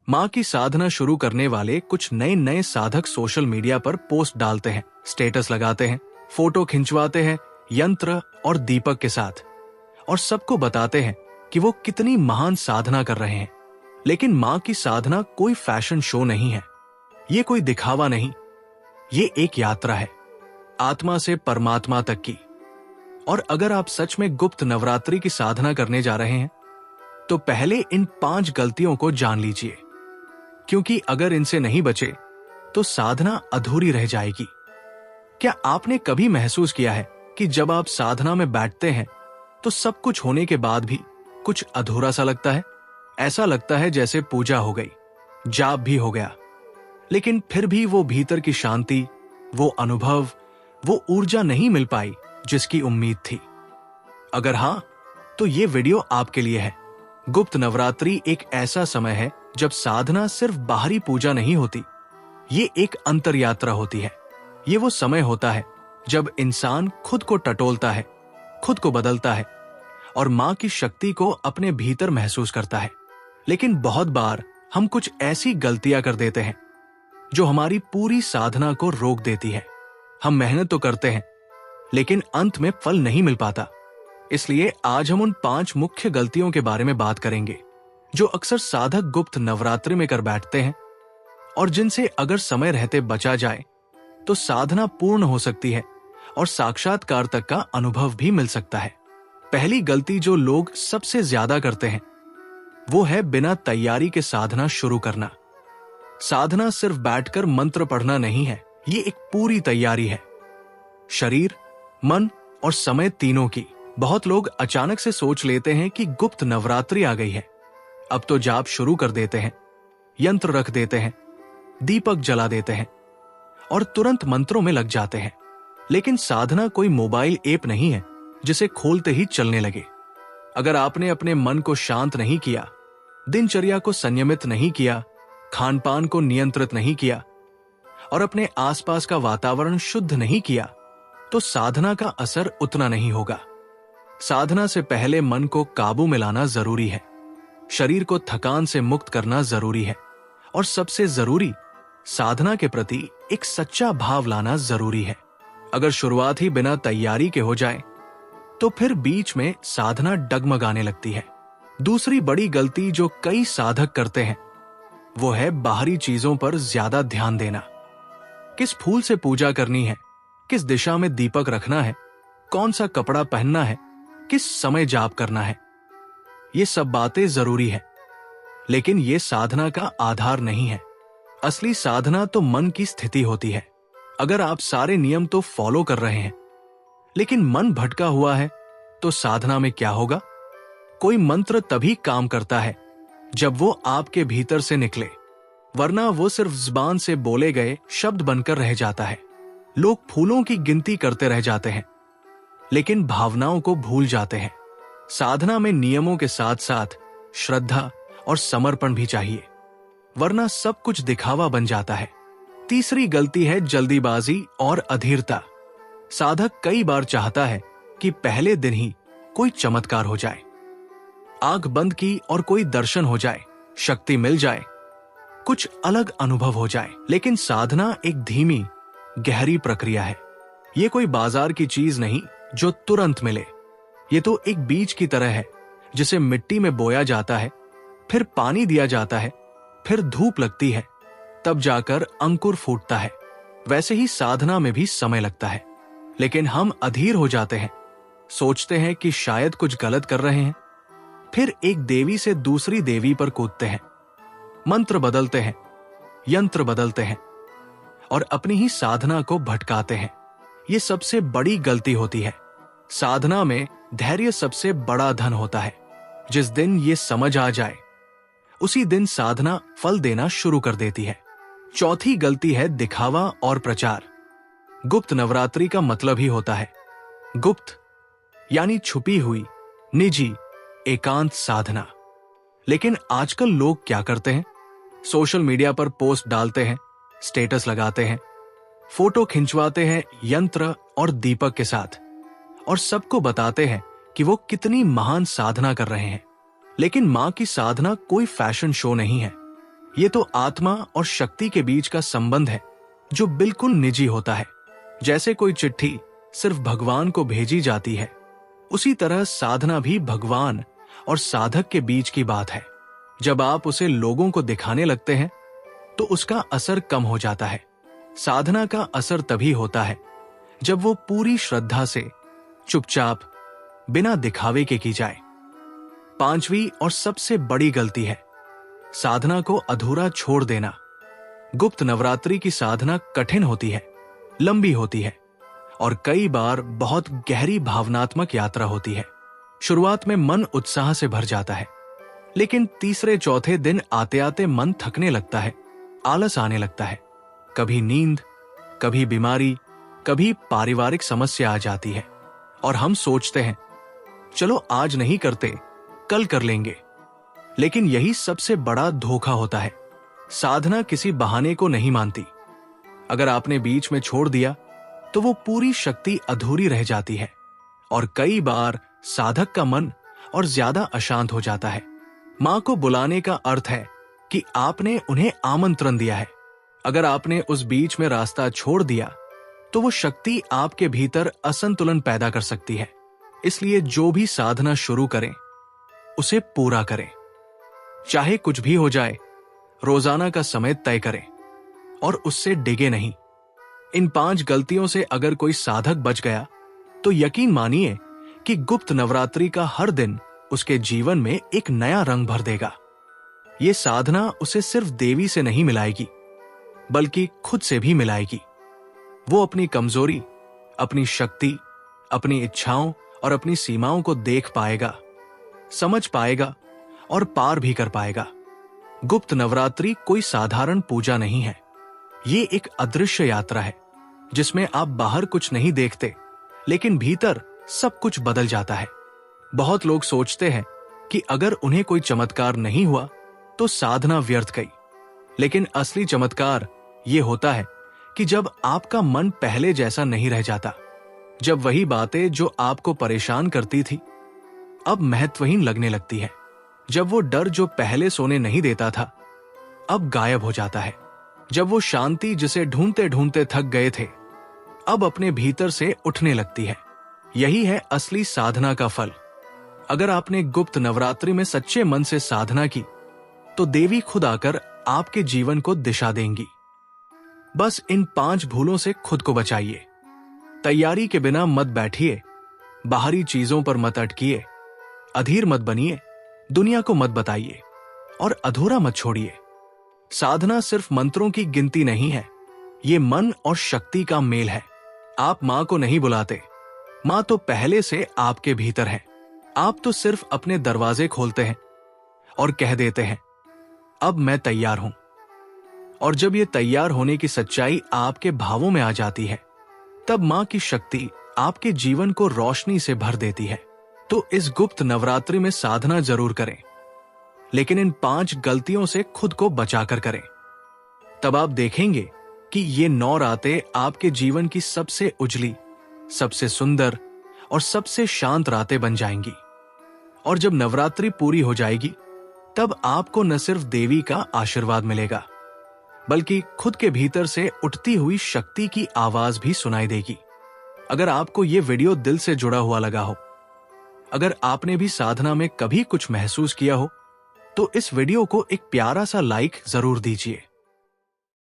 माँ की साधना शुरू करने वाले कुछ नए नए साधक सोशल मीडिया पर पोस्ट डालते हैं, स्टेटस लगाते हैं, फोटो खिंचवाते हैं यंत्र और दीपक के साथ, और सबको बताते हैं कि वो कितनी महान साधना कर रहे हैं। लेकिन माँ की साधना कोई फैशन शो नहीं है, ये कोई दिखावा नहीं, ये एक यात्रा है आत्मा से परमात्मा तक की। और अगर आप सच में गुप्त नवरात्रि की साधना करने जा रहे हैं तो पहले इन 5 गलतियों को जान लीजिए, क्योंकि अगर इनसे नहीं बचे तो साधना अधूरी रह जाएगी। क्या आपने कभी महसूस किया है कि जब आप साधना में बैठते हैं तो सब कुछ होने के बाद भी कुछ अधूरा सा लगता है? ऐसा लगता है जैसे पूजा हो गई, जाप भी हो गया, लेकिन फिर भी वो भीतर की शांति, वो अनुभव, वो ऊर्जा नहीं मिल पाई जिसकी उम्मीद थी। अगर हां, तो ये वीडियो आपके लिए है। गुप्त नवरात्रि एक ऐसा समय है जब साधना सिर्फ बाहरी पूजा नहीं होती, ये एक अंतर यात्रा होती है। ये वो समय होता है जब इंसान खुद को टटोलता है, खुद को बदलता है और माँ की शक्ति को अपने भीतर महसूस करता है। लेकिन बहुत बार हम कुछ ऐसी गलतियां कर देते हैं जो हमारी पूरी साधना को रोक देती है। हम मेहनत तो करते हैं, लेकिन अंत में फल नहीं मिल पाता। इसलिए आज हम उन 5 मुख्य गलतियों के बारे में बात करेंगे जो अक्सर साधक गुप्त नवरात्रि में कर बैठते हैं और जिनसे अगर समय रहते बचा जाए तो साधना पूर्ण हो सकती है और साक्षात्कार तक का अनुभव भी मिल सकता है। पहली गलती जो लोग सबसे ज्यादा करते हैं वो है बिना तैयारी के साधना शुरू करना। साधना सिर्फ बैठकर मंत्र पढ़ना नहीं है, ये एक पूरी तैयारी है, शरीर, मन और समय तीनों की। बहुत लोग अचानक से सोच लेते हैं कि गुप्त नवरात्रि आ गई है, अब तो जाप शुरू कर देते हैं, यंत्र रख देते हैं, दीपक जला देते हैं और तुरंत मंत्रों में लग जाते हैं। लेकिन साधना कोई मोबाइल ऐप नहीं है जिसे खोलते ही चलने लगे। अगर आपने अपने मन को शांत नहीं किया, दिनचर्या को संयमित नहीं किया, खान पान को नियंत्रित नहीं किया और अपने आसपास का वातावरण शुद्ध नहीं किया, तो साधना का असर उतना नहीं होगा। साधना से पहले मन को काबू में लाना जरूरी है, शरीर को थकान से मुक्त करना जरूरी है और सबसे जरूरी, साधना के प्रति एक सच्चा भाव लाना जरूरी है। अगर शुरुआत ही बिना तैयारी के हो जाए तो फिर बीच में साधना डगमगाने लगती है। दूसरी बड़ी गलती जो कई साधक करते हैं वो है बाहरी चीजों पर ज्यादा ध्यान देना। किस फूल से पूजा करनी है, किस दिशा में दीपक रखना है, कौन सा कपड़ा पहनना है, किस समय जाप करना है, ये सब बातें जरूरी है, लेकिन ये साधना का आधार नहीं है। असली साधना तो मन की स्थिति होती है। अगर आप सारे नियम तो फॉलो कर रहे हैं लेकिन मन भटका हुआ है तो साधना में क्या होगा? कोई मंत्र तभी काम करता है जब वो आपके भीतर से निकले, वरना वो सिर्फ जुबान से बोले गए शब्द बनकर रह जाता है। लोग फूलों की गिनती करते रह जाते हैं लेकिन भावनाओं को भूल जाते हैं। साधना में नियमों के साथ साथ श्रद्धा और समर्पण भी चाहिए, वरना सब कुछ दिखावा बन जाता है। तीसरी गलती है जल्दीबाजी और अधीरता। साधक कई बार चाहता है कि पहले दिन ही कोई चमत्कार हो जाए, आंख बंद की और कोई दर्शन हो जाए, शक्ति मिल जाए, कुछ अलग अनुभव हो जाए। लेकिन साधना एक धीमी, गहरी प्रक्रिया है। ये कोई बाजार की चीज नहीं जो तुरंत मिले। ये तो एक बीज की तरह है जिसे मिट्टी में बोया जाता है, फिर पानी दिया जाता है, फिर धूप लगती है, तब जाकर अंकुर फूटता है। वैसे ही साधना में भी समय लगता है, लेकिन हम अधीर हो जाते हैं, सोचते हैं कि शायद कुछ गलत कर रहे हैं, फिर एक देवी से दूसरी देवी पर कूदते हैं, मंत्र बदलते हैं, यंत्र बदलते हैं और अपनी ही साधना को भटकाते हैं। ये सबसे बड़ी गलती होती है। साधना में धैर्य सबसे बड़ा धन होता है। जिस दिन ये समझ आ जाए उसी दिन साधना फल देना शुरू कर देती है। चौथी गलती है दिखावा और प्रचार। गुप्त नवरात्रि का मतलब ही होता है गुप्त, यानी छुपी हुई, निजी, एकांत साधना। लेकिन आजकल लोग क्या करते हैं? सोशल मीडिया पर पोस्ट डालते हैं, स्टेटस लगाते हैं, फोटो खिंचवाते हैं यंत्र और दीपक के साथ और सबको बताते हैं कि वो कितनी महान साधना कर रहे हैं। लेकिन मां की साधना कोई फैशन शो नहीं है, ये तो आत्मा और शक्ति के बीच का संबंध है जो बिल्कुल निजी होता है। जैसे कोई चिट्ठी सिर्फ भगवान को भेजी जाती है, उसी तरह साधना भी भगवान और साधक के बीच की बात है। जब आप उसे लोगों को दिखाने लगते हैं तो उसका असर कम हो जाता है। साधना का असर तभी होता है जब वो पूरी श्रद्धा से चुपचाप बिना दिखावे के की जाए। पांचवी और सबसे बड़ी गलती है साधना को अधूरा छोड़ देना। गुप्त नवरात्रि की साधना कठिन होती है, लंबी होती है और कई बार बहुत गहरी भावनात्मक यात्रा होती है। शुरुआत में मन उत्साह से भर जाता है, लेकिन तीसरे चौथे दिन आते आते मन थकने लगता है, आलस आने लगता है। कभी नींद, कभी बीमारी, कभी पारिवारिक समस्या आ जाती है और हम सोचते हैं चलो आज नहीं करते, कल कर लेंगे। लेकिन यही सबसे बड़ा धोखा होता है। साधना किसी बहाने को नहीं मानती। अगर आपने बीच में छोड़ दिया तो वो पूरी शक्ति अधूरी रह जाती है और कई बार साधक का मन और ज्यादा अशांत हो जाता है। मां को बुलाने का अर्थ है कि आपने उन्हें आमंत्रण दिया है। अगर आपने उस बीच में रास्ता छोड़ दिया तो वो शक्ति आपके भीतर असंतुलन पैदा कर सकती है। इसलिए जो भी साधना शुरू करें उसे पूरा करें, चाहे कुछ भी हो जाए। रोजाना का समय तय करें और उससे डिगे नहीं। इन 5 गलतियों से अगर कोई साधक बच गया तो यकीन मानिए कि गुप्त नवरात्रि का हर दिन उसके जीवन में एक नया रंग भर देगा। ये साधना उसे सिर्फ देवी से नहीं मिलाएगी, बल्कि खुद से भी मिलाएगी। वो अपनी कमजोरी, अपनी शक्ति, अपनी इच्छाओं और अपनी सीमाओं को देख पाएगा, समझ पाएगा और पार भी कर पाएगा। गुप्त नवरात्रि कोई साधारण पूजा नहीं है। ये एक अदृश्य यात्रा है जिसमें आप बाहर कुछ नहीं देखते, लेकिन भीतर सब कुछ बदल जाता है। बहुत लोग सोचते हैं कि अगर उन्हें कोई चमत्कार नहीं हुआ तो साधना व्यर्थ गई। लेकिन असली चमत्कार ये होता है कि जब आपका मन पहले जैसा नहीं रह जाता, जब वही बातें जो आपको परेशान करती थी अब महत्वहीन लगने लगती है, जब वो डर जो पहले सोने नहीं देता था अब गायब हो जाता है, जब वो शांति जिसे ढूंढते ढूंढते थक गए थे अब अपने भीतर से उठने लगती है। यही है असली साधना का फल। अगर आपने गुप्त नवरात्रि में सच्चे मन से साधना की तो देवी खुद आकर आपके जीवन को दिशा देंगी। बस इन 5 भूलों से खुद को बचाइए। तैयारी के बिना मत बैठिए, बाहरी चीजों पर मत अटकिए, अधीर मत बनिए, दुनिया को मत बताइए और अधूरा मत छोड़िए। साधना सिर्फ मंत्रों की गिनती नहीं है, ये मन और शक्ति का मेल है। आप मां को नहीं बुलाते, मां तो पहले से आपके भीतर है। आप तो सिर्फ अपने दरवाजे खोलते हैं और कह देते हैं अब मैं तैयार हूं। और जब ये तैयार होने की सच्चाई आपके भावों में आ जाती है तब मां की शक्ति आपके जीवन को रोशनी से भर देती है। तो इस गुप्त नवरात्रि में साधना जरूर करें, लेकिन इन 5 गलतियों से खुद को बचाकर करें। तब आप देखेंगे कि ये 9 रातें आपके जीवन की सबसे उजली, सबसे सुंदर और सबसे शांत रातें बन जाएंगी। और जब नवरात्रि पूरी हो जाएगी तब आपको न सिर्फ देवी का आशीर्वाद मिलेगा, बल्कि खुद के भीतर से उठती हुई शक्ति की आवाज भी सुनाई देगी। अगर आपको ये वीडियो दिल से जुड़ा हुआ लगा हो, अगर आपने भी साधना में कभी कुछ महसूस किया हो, तो इस वीडियो को एक प्यारा सा लाइक जरूर दीजिए।